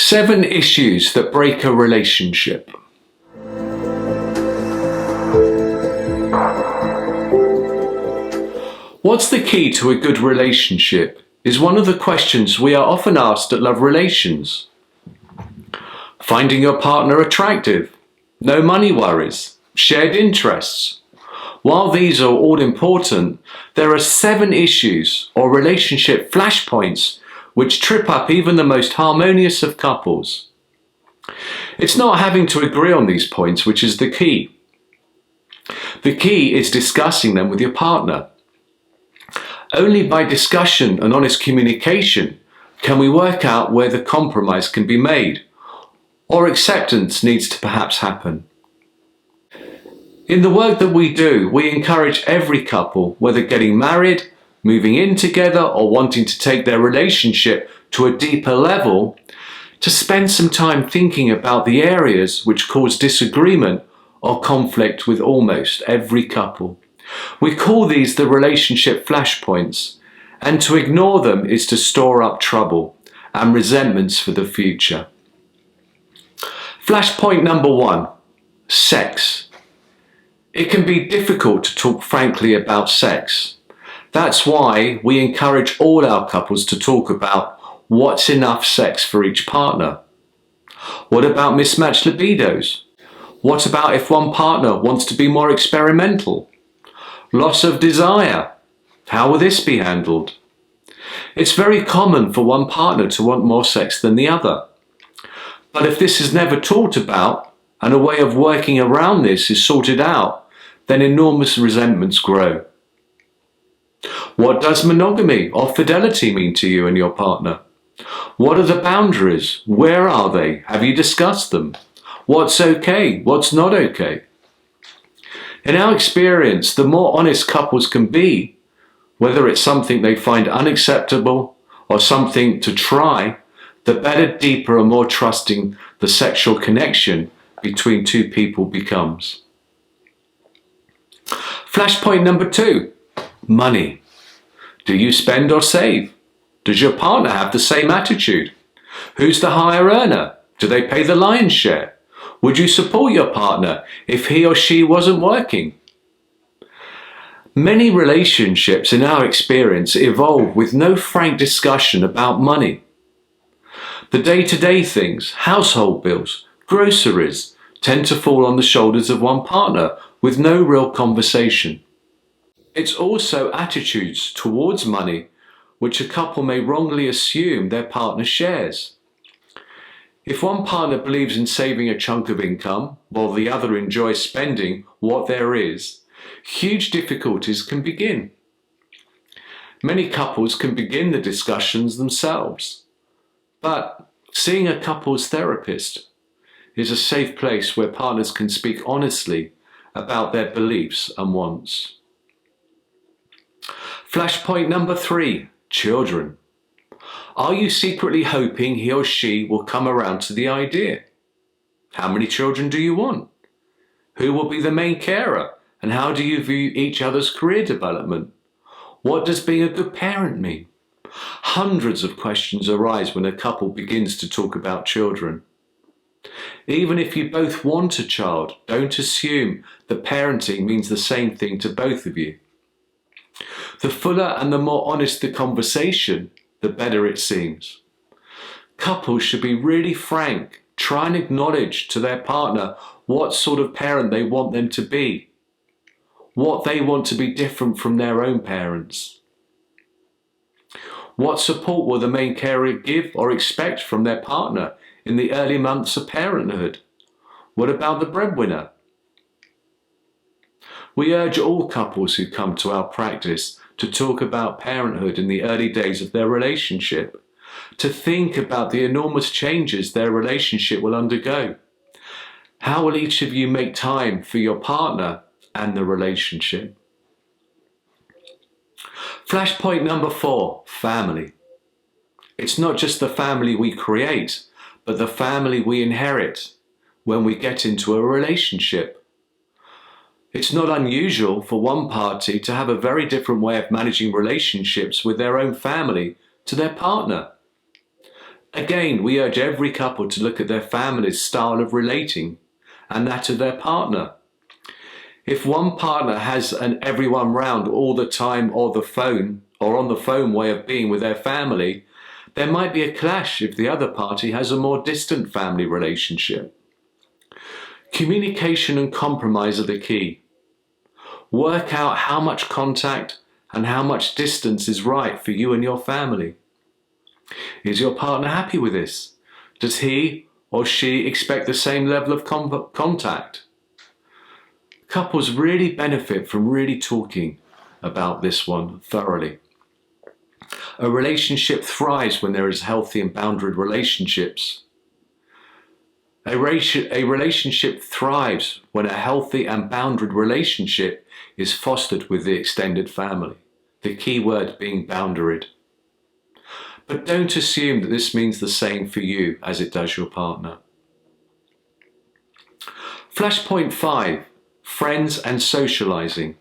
7 issues that break a relationship. What's the key to a good relationship is one of the questions we are often asked at Love Relations. Finding your partner attractive, no money worries, shared interests. While these are all important, there are 7 issues or relationship flashpoints which trip up even the most harmonious of couples. It's not having to agree on these points which is the key. The key is discussing them with your partner. Only by discussion and honest communication can we work out where the compromise can be made, or acceptance needs to perhaps happen. In the work that we do, we encourage every couple, whether getting married, moving in together, or wanting to take their relationship to a deeper level, to spend some time thinking about the areas which cause disagreement or conflict with almost every couple. We call these the relationship flashpoints, and to ignore them is to store up trouble and resentments for the future. Flashpoint number 1, sex. It can be difficult to talk frankly about sex. That's why we encourage all our couples to talk about what's enough sex for each partner. What about mismatched libidos? What about if one partner wants to be more experimental? Loss of desire. How will this be handled? It's very common for one partner to want more sex than the other. But if this is never talked about and a way of working around this is sorted out, then enormous resentments grow. What does monogamy or fidelity mean to you and your partner? What are the boundaries? Where are they? Have you discussed them? What's okay? What's not okay? In our experience, the more honest couples can be, whether it's something they find unacceptable or something to try, the better, deeper and more trusting the sexual connection between two people becomes. Flashpoint number 2, money. Do you spend or save? Does your partner have the same attitude? Who's the higher earner? Do they pay the lion's share? Would you support your partner if he or she wasn't working? Many relationships in our experience evolve with no frank discussion about money. The day-to-day things, household bills, groceries, tend to fall on the shoulders of one partner with no real conversation. It's also attitudes towards money which a couple may wrongly assume their partner shares. If one partner believes in saving a chunk of income while the other enjoys spending what there is, huge difficulties can begin. Many couples can begin the discussions themselves, but seeing a couples therapist is a safe place where partners can speak honestly about their beliefs and wants. Flashpoint number 3, children. Are you secretly hoping he or she will come around to the idea? How many children do you want? Who will be the main carer? And how do you view each other's career development? What does being a good parent mean? Hundreds of questions arise when a couple begins to talk about children. Even if you both want a child, don't assume that parenting means the same thing to both of you. The fuller and the more honest the conversation, the better it seems. Couples should be really frank, try and acknowledge to their partner what sort of parent they want them to be, what they want to be different from their own parents. What support will the main carer give or expect from their partner in the early months of parenthood? What about the breadwinner? We urge all couples who come to our practice to talk about parenthood in the early days of their relationship, to think about the enormous changes their relationship will undergo. How will each of you make time for your partner and the relationship? Flashpoint number 4, family. It's not just the family we create, but the family we inherit when we get into a relationship. It's not unusual for one party to have a very different way of managing relationships with their own family to their partner. Again, we urge every couple to look at their family's style of relating and that of their partner. If one partner has an everyone round all the time or on the phone way of being with their family, there might be a clash if the other party has a more distant family relationship. Communication and compromise are the key. Work out how much contact and how much distance is right for you and your family. Is your partner happy with this? Does he or she expect the same level of contact? Couples really benefit from really talking about this one thoroughly. A relationship thrives when there is healthy and boundaried relationships. A relationship thrives when a healthy and boundaried relationship is fostered with the extended family. The key word being boundaried. But don't assume that this means the same for you as it does your partner. Flashpoint 5. Friends and socializing.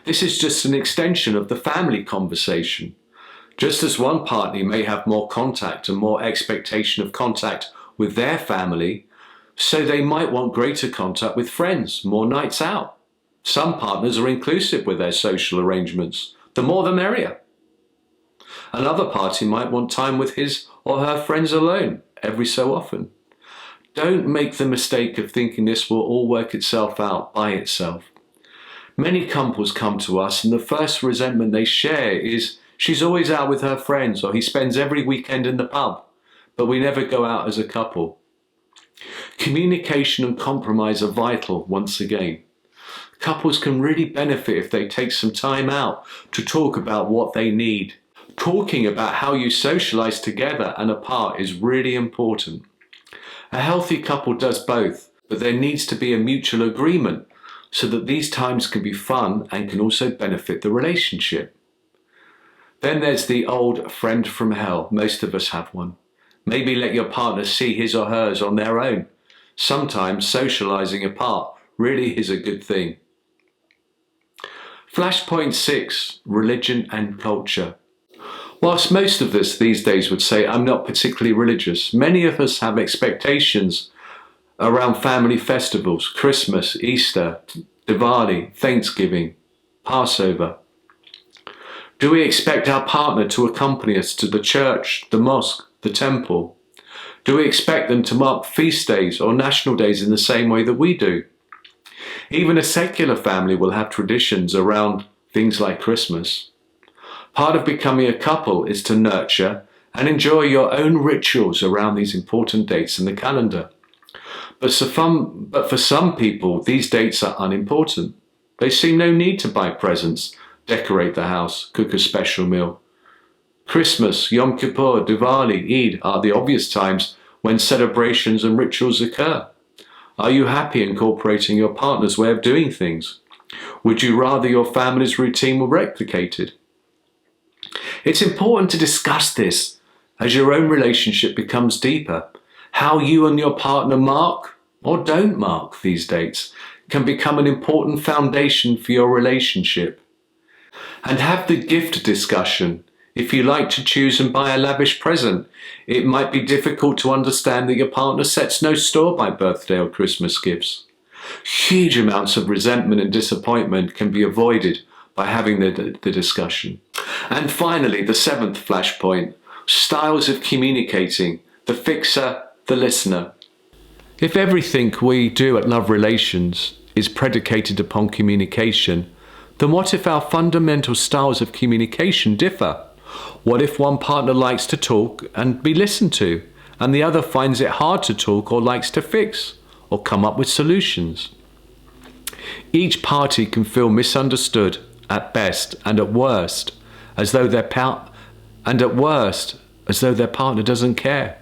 This is just an extension of the family conversation. Just as one partner may have more contact and more expectation of contact with their family, so they might want greater contact with friends, more nights out. Some partners are inclusive with their social arrangements. The more the merrier. Another party might want time with his or her friends alone every so often. Don't make the mistake of thinking this will all work itself out by itself. Many couples come to us and the first resentment they share is, she's always out with her friends or he spends every weekend in the pub, but we never go out as a couple. Communication and compromise are vital once again. Couples can really benefit if they take some time out to talk about what they need. Talking about how you socialize together and apart is really important. A healthy couple does both, but there needs to be a mutual agreement so that these times can be fun and can also benefit the relationship. Then there's the old friend from hell. Most of us have one. Maybe let your partner see his or hers on their own. Sometimes socializing apart really is a good thing. Flashpoint 6. Religion and culture. Whilst most of us these days would say, I'm not particularly religious, many of us have expectations around family festivals, Christmas, Easter, Diwali, Thanksgiving, Passover. Do we expect our partner to accompany us to the church, the mosque, the temple? Do we expect them to mark feast days or national days in the same way that we do? Even a secular family will have traditions around things like Christmas. Part of becoming a couple is to nurture and enjoy your own rituals around these important dates in the calendar. But for some people, these dates are unimportant. They see no need to buy presents, decorate the house, cook a special meal. Christmas, Yom Kippur, Diwali, Eid are the obvious times when celebrations and rituals occur. Are you happy incorporating your partner's way of doing things? Would you rather your family's routine were replicated? It's important to discuss this as your own relationship becomes deeper. How you and your partner mark or don't mark these dates can become an important foundation for your relationship. And have the gift discussion. If you like to choose and buy a lavish present, it might be difficult to understand that your partner sets no store by birthday or Christmas gifts. Huge amounts of resentment and disappointment can be avoided by having the discussion. And finally, the 7th flashpoint, styles of communicating, the fixer, the listener. If everything we do at Love Relations is predicated upon communication, then what if our fundamental styles of communication differ? What if one partner likes to talk and be listened to, and the other finds it hard to talk or likes to fix or come up with solutions? Each party can feel misunderstood at best and at worst, as though their partner doesn't care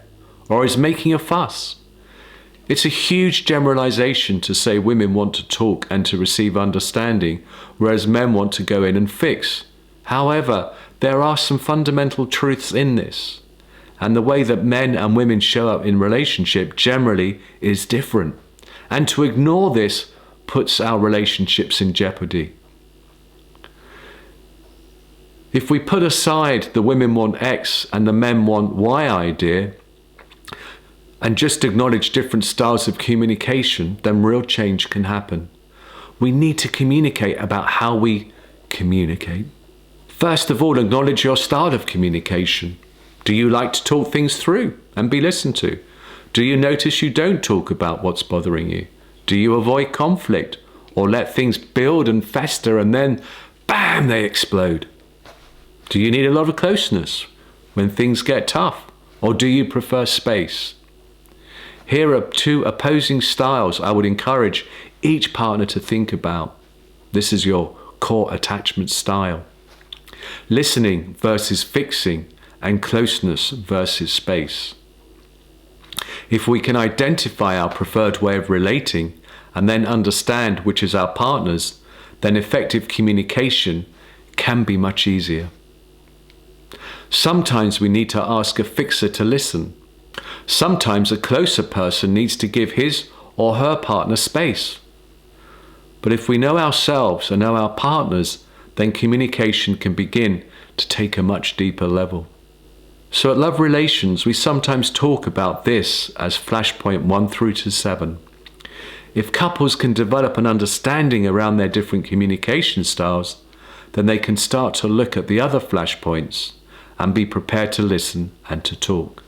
or is making a fuss. It's a huge generalization to say women want to talk and to receive understanding, whereas men want to go in and fix. However, there are some fundamental truths in this, and the way that men and women show up in relationship generally is different. And to ignore this puts our relationships in jeopardy. If we put aside the women want X and the men want Y idea, and just acknowledge different styles of communication, then real change can happen. We need to communicate about how we communicate. First of all, acknowledge your style of communication. Do you like to talk things through and be listened to? Do you notice you don't talk about what's bothering you? Do you avoid conflict or let things build and fester and then, bam, they explode? Do you need a lot of closeness when things get tough, or do you prefer space? Here are two opposing styles I would encourage each partner to think about. This is your core attachment style. Listening versus fixing, and closeness versus space. If we can identify our preferred way of relating and then understand which is our partner's, then effective communication can be much easier. Sometimes we need to ask a fixer to listen. Sometimes a closer person needs to give his or her partner space. But if we know ourselves and know our partners, then communication can begin to take a much deeper level. So at Love Relations, we sometimes talk about this as flashpoint 1 through to 7. If couples can develop an understanding around their different communication styles, then they can start to look at the other flashpoints and be prepared to listen and to talk.